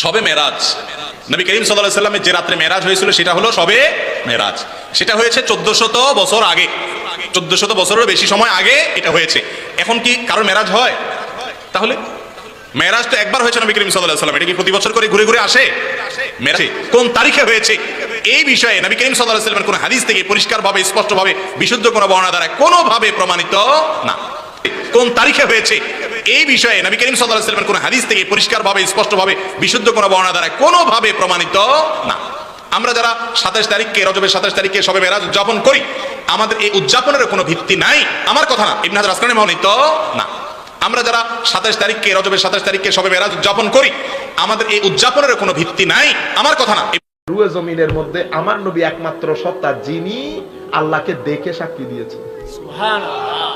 শবে মেরাজ, নবী করিম সাল্লাল্লাহু আলাইহি ওয়াসাল্লামের যে রাত্রে মেরাজ হয়েছিল সেটা হলো শবে মেরাজ। সেটা হয়েছে 1400 বছর আগে, 1400 বছরেরও বেশি সময় আগে এটা হয়েছে। এখন কি কারো মেরাজ হয়? তাহলে মেরাজ তো একবার হয়েছে নবী করিম সাল্লাল্লাহু আলাইহি ওয়াসাল্লাম, এটা কি প্রতি বছর করে ঘুরে ঘুরে আসে? মেরাজ কোন তারিখে হয়েছে এই বিষয়ে নবী করিম সাল্লাল্লাহু আলাইহি ওয়াসাল্লামের কোন হাদিস থেকে পরিষ্কারভাবে, স্পষ্টভাবে, বিশুদ্ধ কোনো বর্ণনা দ্বারা কোনোভাবে প্রমাণিত না। কোন তারিখে হয়েছে এই বিষয়ে নবী করিম সাল্লাল্লাহু আলাইহি ওয়াসাল্লামের কোন হাদিস থেকে পরিষ্কারভাবে, স্পষ্টভাবে, বিশুদ্ধ কোনো বর্ণনা দ্বারা কোনোভাবে প্রমাণিত না। আমরা যারা 27 তারিখকে, রজবের 27 তারিখে শবে মেরাজ উদযাপন করি, আমাদের এই উদযাপনের কোনো ভিত্তি নাই, আমার কথা না, ইবনে হাজার আসকালানী মনোনীত না। আমরা যারা 27 তারিখকে, রজবের 27 তারিখে শবে মেরাজ উদযাপন করি, আমাদের এই উদযাপনের কোনো ভিত্তি নাই, আমার কথা না। রুয়ে জমিনের মধ্যে আমার নবী একমাত্র সত্তা যিনি আল্লাহকে দেখে সাক্ষী দিয়েছেন। সুবহানাল্লাহ।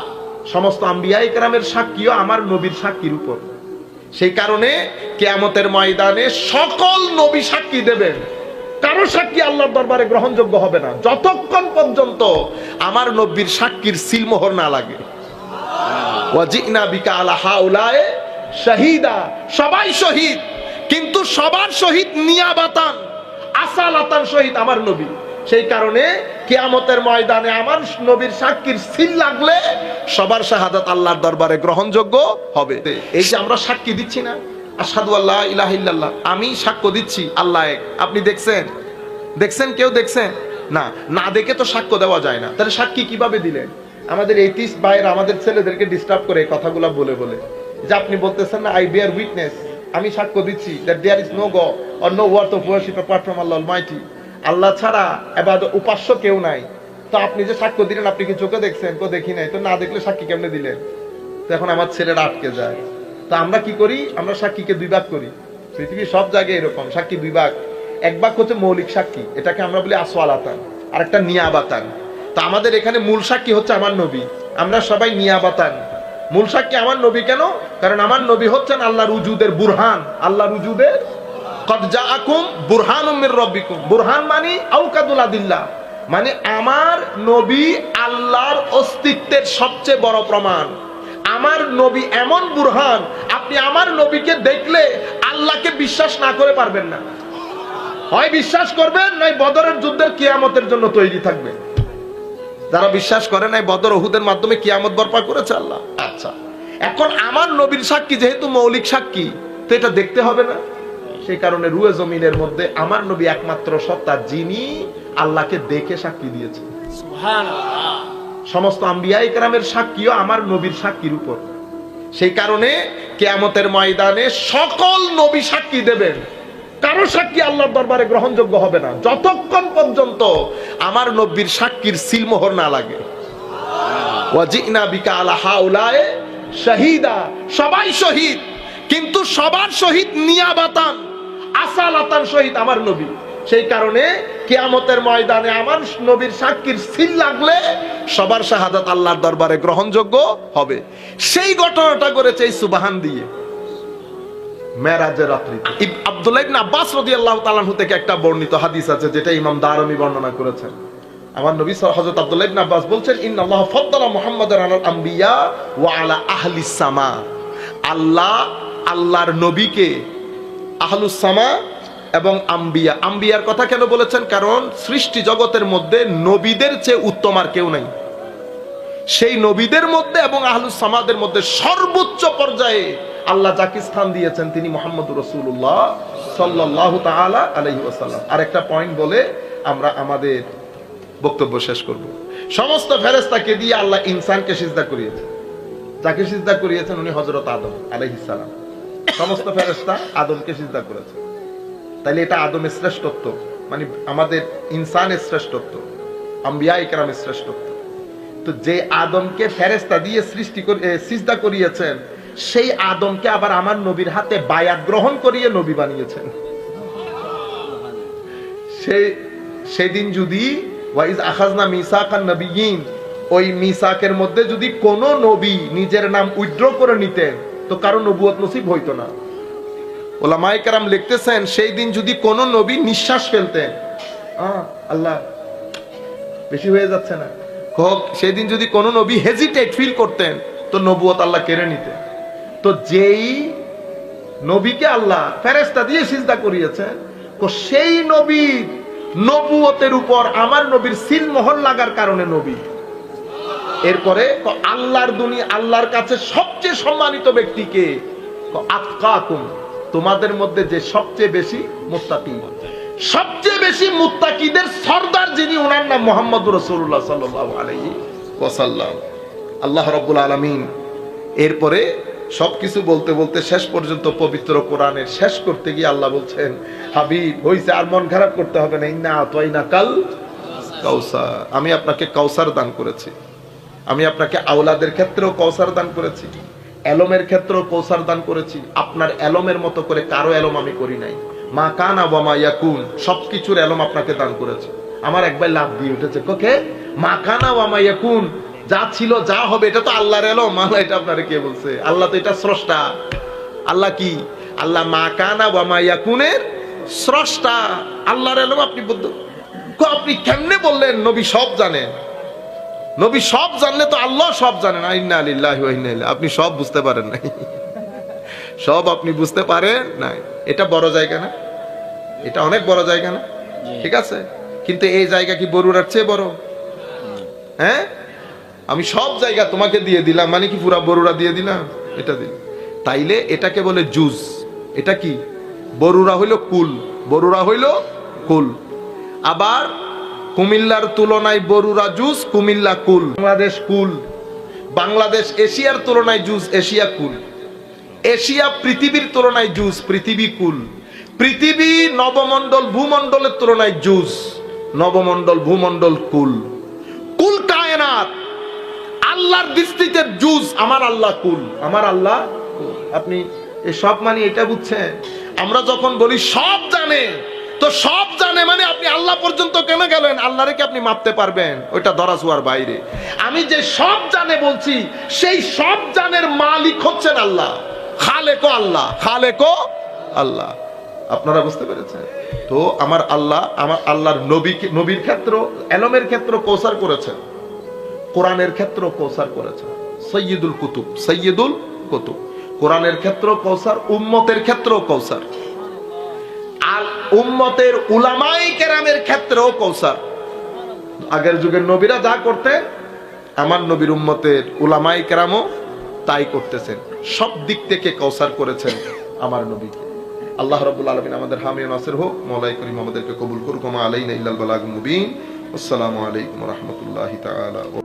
সমস্ত আম্বিয়া ইকরামের সাক্ষীও আমার নবীর সাক্ষীর উপর। সেই কারণে কিয়ামতের ময়দানে সকল নবী সাক্ষী দেবেন, কারো সাক্ষী আল্লাহর দরবারে গ্রহণযোগ্য হবে না যতক্ষণ পর্যন্ত আমার নবীর সাক্ষীর সিলমোহর না লাগে। ওয়াজিনা বিকা আলা হাউলায়ে শাহিদা, সবাই শহীদ, কিন্তু সবার শহীদ নিয়াবাতান, আসালাতান শহীদ আমার নবী। সেই কারণে কিয়ামতের ময়দানে আমার নবীর সাক্ষীর সিল লাগলে সবার শাহাদাত আল্লাহর দরবারে গ্রহণযোগ্য হবে। এই যে আমরা সাক্ষী দিচ্ছি না, আশহাদু আল্লা ইলাহা ইল্লাল্লাহ, আমি সাক্ষ্য দিচ্ছি আল্লাহ এক। আপনি দেখছেন কেউ দেখছেন? না, না দেখে তো সাক্ষ্য দেওয়া যায় না। তাহলে সাক্ষী কিভাবে দিলেন? আমাদের এইটিস্ট ভাইয়েরা আমাদের ছেলেদেরকে ডিস্টার্ব করে কথাগুলো বলে বলে যে আপনি বলতেছেন না, আই বেয়ার উইটনেস, আমি সাক্ষ্য দিচ্ছি that there is no God or no worth of worship apart from Allah Almighty, আল্লাহ ছাড়া ইবাদত উপাস্য কেউ নাই। তো আপনি যে সাক্ষ্য দিলেন, আপনি কি চোখে দেখছেন? কেউ দেখি নাই, তো না দেখলে সাক্ষী কেমনে দিলেন? তো এখন আমার ছেলেরা আটকে যায়। তো আমরা কি করি? আমরা সাক্ষীকে দুই ভাগ করি। পৃথিবীর সব জায়গায় এরকম, সাক্ষী দুই ভাগ। এক ভাগ হচ্ছে মৌলিক সাক্ষী, এটাকে আমরা বলি আসওয়ালাতান, আর একটা নিয়াবাতান। তো আমাদের এখানে মূল সাক্ষী হচ্ছে আমার নবী, আমরা সবাই নিয়াবাতান। মূল সাক্ষী আমার নবী কেন? কারণ আমার নবী হচ্ছেন আল্লাহর উজুদের বুরহান, আল্লাহর উজুদের কদ জাআকুম বুরহানুম মির রাব্বিকুম। বুরহান মানে আওকাদুল আদিল্লাহ, মানে আমার নবী আল্লাহর অস্তিত্বের সবচেয়ে বড় প্রমাণ। আমার নবী এমন বুরহান, আপনি আমার নবীকে দেখলে আল্লাহকে বিশ্বাস না করে পারবেন না। হয় বিশ্বাস করবেন, নয় বদরের যুদ্ধের কিয়ামতের জন্য তৈরি থাকবেন। যারা বিশ্বাস করে নাই বদর উহুদের মাধ্যমে কিয়ামত বর্পা করেছে আল্লাহ। আচ্ছা, এখন আমার নবীর সাক্ষী যেহেতু মৌলিক সাক্ষী, তো এটা দেখতে হবে না? সেই কারণে রুয়ে জমিনের মধ্যে আমার নবী একমাত্র সত্তা যিনি আল্লাহকে দেখে সাক্ষী দিয়েছেন। সুবহানাল্লাহ। সমস্ত আম্বিয়া ইকরামের সাক্ষীও আমার নবীর সাক্ষীর উপর। সেই কারণে কিয়ামতের ময়দানে সকল নবী সাক্ষী দেবেন, কারো সাক্ষী আল্লাহর দরবারে গ্রহণযোগ্য হবে না যতক্ষণ পর্যন্ত আমার নবীর সাক্ষীর সিলমোহর না লাগে। ওয়াজিনা বিকা আলা হাউলায়ে শাহিদা, সবাই শহীদ, কিন্তু সবার শহীদ নিয়াবাতান, আসালাতান শহীদ আমার নবী। সেই কারণে কিয়ামতের ময়দানে আমার নবীর সাক্ষীর সিল লাগলে সবার শাহাদাত আল্লাহর দরবারে গ্রহণযোগ্য হবে। সেই ঘটনাটা করেছে এই সুবহান দিয়ে মেরাজের রাত্রি। আব্দুল্লাহ ইবনে আব্বাস রাদিয়াল্লাহু তাআলা আনহু থেকে একটা বর্ণিত হাদিস আছে, যেটা ইমাম দারমি বর্ণনা করেছেন। আমার নবী হযরত আব্দুল্লাহ ইবনে আব্বাস বলছেন, ইন্নাল্লাহ ফাদ্দালা মুহাম্মাদান আলাল আম্বিয়া ওয়া আলা আহলিস সামা। আল্লাহ আল্লাহর নবীকে আহলুস সামা এবং আম্বিয়া, আম্বিয়ার কথা কেন বলেছেন? কারণ সৃষ্টি জগতের মধ্যে নবীদের চেয়ে উত্তম আর কেউ নাই। সেই নবীদের মধ্যে এবং আহলুস সামাদের মধ্যে সর্বোচ্চ পর্যায়ে আল্লাহ যাকে স্থান দিয়েছেন তিনি মুহাম্মদুর রাসূলুল্লাহ সাল্লাল্লাহু তাআলা আলাইহি ওয়াসাল্লাম। আর একটা পয়েন্ট বলে আমরা আমাদের বক্তব্য শেষ করব। সমস্ত ফেরেশতাকে দিয়ে আল্লাহ ইনসানকে সিজদা করিয়েছেন। যাকে সিজদা করিয়েছেন উনি হযরত আদম আলাইহিস সালাম। সমস্ত ফেরেশতা আদমকে সিজদা করেছে। তাইলে এটা আদমের শ্রেষ্ঠত্ব, মানে আমাদের ইনসানের শ্রেষ্ঠত্ব, আম্বিয়া ইকরামের শ্রেষ্ঠত্ব। তো যে আদমকে ফেরেশতা দিয়ে সৃষ্টি করে সিজদা করিয়েছেন, সেই আদমকে আবার আমার নবীর হাতে বায়াত গ্রহণ করিয়ে নবী বানিয়েছেন। সেদিন যদি ওয়াইজ আখাযনা মিসাকান নবিয়্যিন, ওই মিসাকের মধ্যে যদি কোন নবী নিজের নাম উইথড্র করে নিতেন তো কারো নবুয়ত নসিব হইতো না। ওলামায়ে কেরাম লিখতেছেন, সেই দিন যদি কোন নবী নিঃশ্বাস ফেলতেন, আল্লাহ বেশি হয়ে যাচ্ছে না, সেই দিন যদি কোন নবী হেজিটেট ফিল করতেন তো নবুয়ত আল্লাহ কেড়ে নিতেন। তো যেই নবীকে আল্লাহ ফেরেশতা দিয়ে সিজদা করিয়েছেন, সেই নবীর নবুয়তের উপর আমার নবীর সিল মোহর লাগার কারণে নবী। এরপরে আল্লাহর দুনিয়া, আল্লাহর কাছে সবচেয়ে সম্মানিত ব্যক্তিকে, আতকাকুম, তোমাদের মধ্যে যে সবচেয়ে বেশি মুত্তাকি, সবচেয়ে বেশি মুত্তাকিদের সর্দার যিনি, ওনার নাম মুহাম্মদুর রাসূলুল্লাহ সাল্লাল্লাহু আলাইহি ওয়াসাল্লাম। আল্লাহ রাব্বুল আলামিন এরপরে সবকিছু বলতে বলতে শেষ পর্যন্ত পবিত্র কোরআনের শেষ করতে গিয়ে আল্লাহ বলছেন, হাবিব হইছে, আর মন খারাপ করতে হবে না, ইন্না আতাইনাকাল কাউসার, আমি আপনাকে কাউসার দান করেছি। আমি আপনাকে আওলাদের ক্ষেত্রেও কাউসার দান করেছি, এলমের ক্ষেত্রেও কাউসার দান করেছি। আপনার এলমের মতো করে কারো এলম আমি করি নাই। মা কানা ওয়া মা ইয়াকুন, সবকিছুর এলম আপনাকে দান করেছি। আমার একবার লাভ দিয়ে উঠেছে, কোকে মা কানা ওয়া মা ইয়াকুন, যা ছিল যা হবে এটা তো আল্লাহর এলম। আল্লাহ এটা আপনারে কে বলছে? আল্লাহ তো এটা স্রষ্টা। আল্লাহ কি? আল্লাহ মা কানা ওয়া মা ইয়াকুনের স্রষ্টা। আল্লাহর এলম আপনি আপনি কেমনে বললেন নবী সব জানেন? নবী সব জানলে তো আল্লাহ সব জানেন। ইন্না লিল্লাহি ওয়া ইন্না ইলাইহি, আপনি সব বুঝতে পারেন নাই, সব আপনি বুঝতে পারেন নাই। এটা বড় জায়গা না? এটা অনেক বড় জায়গা না? ঠিক আছে, কিন্তু এই জায়গা কি বরুড়ার চেয়ে বড়? হ্যাঁ, আমি সব জায়গা তোমাকে দিয়ে দিলাম, মানে কি পুরা বরুড়া দিয়ে দিলাম? এটা দিল, তাইলে এটাকে বলে জুজ। এটা কি? বরুড়া হইল কুল, বরুড়া হইল কুল। আবার কুমিল্লার তুলনায় বরুড়া জুজ, কুমিল্লা কুল। বাংলাদেশ কুল, বাংলাদেশ এশিয়ার তুলনায় জুজ, এশিয়া কুল। এশিয়া পৃথিবীর তুলনায় জুজ, পৃথিবী কুল। পৃথিবী নবমণ্ডল ভূমণ্ডলের তুলনায় জুজ, নবমণ্ডল ভূমণ্ডল কুল। কুল কায়নাত আল্লাহর দৃষ্টিতে জুজ, আমার আল্লাহ কুল, আমার আল্লাহ কুল। আপনি এই সব মানে এটা বুঝছেন? আমরা যখন বলি সব জানে, তো সব জানে মানে আপনি আল্লাহ পর্যন্ত কেন গেলেন? আল্লাহরে কি আপনি মাপতে পারবেন? ওইটা ধরা ছোঁয়ার বাইরে। আমি যে সব জানে বলছি, সেই সব জানের মালিক হচ্ছেন আল্লাহ, খালেকও আল্লাহ, খালেকও আল্লাহ। আপনারা বুঝতে পেরেছেন তো? আমার আল্লাহ, আমার আল্লাহর নবীর ক্ষেত্র, এলমের ক্ষেত্র কৌসার করেছেন, কোরআনের ক্ষেত্র কৌসার করেছেন। সৈয়দুল কুতুব, সৈয়দুল কুতুব, কোরআনের ক্ষেত্র কৌসার, উম্মতের ক্ষেত্র কৌসার, আর উম্মতের উলামায়ে কেরামের ক্ষেত্রেও কৌসার। আগের যুগের নবীরা যা করতেন, আমার নবীর উম্মতের উলামায়ে কেরামও তাই করতেছেন। সব দিক থেকে কৌসার করেছেন আমার নবীকে। আল্লাহ রাব্বুল আলামিন আমাদের হামি ও নাসির হোক। মওলাই করিম আমাদেরকে কবুল করুক। মা আলাইনা ইল্লাল বালাগুল মুবিন। আসসালামু আলাইকুম ওয়া রাহমাতুল্লাহি তাআলা।